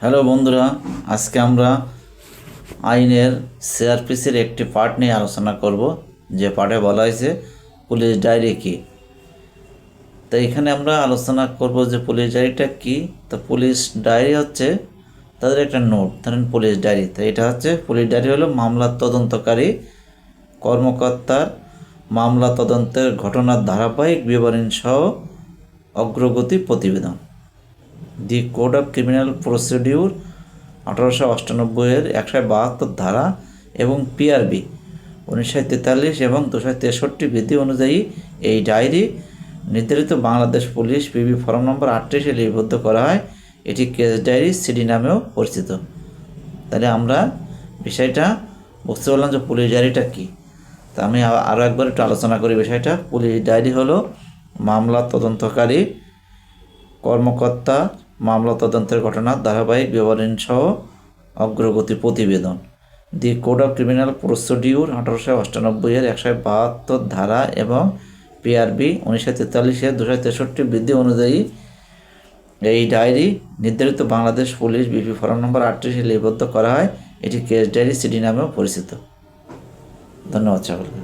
Hello বন্ধুরা, আজকে আমরা আইনের সিআরপিসির একটি পার্ট নিয়ে আলোচনা করব, যে পার্টে বলা হয়েছে পুলিশ ডায়েরি কী। তো এখানে আমরা আলোচনা করব যে পুলিশ ডায়েরিটা কী। তো পুলিশ ডায়েরি হচ্ছে তাদের একটা নোট, ধরেন পুলিশ ডায়েরি। তো এটা হচ্ছে পুলিশ ডায়েরি হলো মামলার তদন্তকারী কর্মকর্তার মামলা তদন্তের ঘটনার ধারাবাহিক বিবরণ সহ অগ্রগতি প্রতিবেদন। দি কোড অফ ক্রিমিনাল প্রসিডিউর 1898 172 ধারা এবং পিআরবি 1943 এবং 263 বিধি অনুযায়ী এই ডায়েরি নির্ধারিত Bangladesh police PB form number 38-এ লিপিবদ্ধ করা হয়। এটি কেস ডায়েরি সিডি নামেও পরিচিত। তাহলে আমরা বিষয়টা বুঝতে পারলাম যে পুলিশ ডায়েরিটা কী। তা আমি আরও একবার একটু আলোচনা করি বিষয়টা। পুলিশ ডায়েরি হলো মামলা তদন্তকারী কর্মকর্তা মামলা তদন্তের ঘটনার ধারাবাহিক বিবরণ সহ অগ্রগতি প্রতিবেদন। দি কোড অফ ক্রিমিনাল প্রসিডিউর 1898 172 ধারা এবং পিআরবি 1943 263 বিধি অনুযায়ী এই ডায়েরি নির্ধারিত Bangladesh police BP form number 38-এ লিপিবদ্ধ করা হয়। এটি কেস ডায়েরি সিডি নামেও পরিচিত। ধন্যবাদ সকলকে।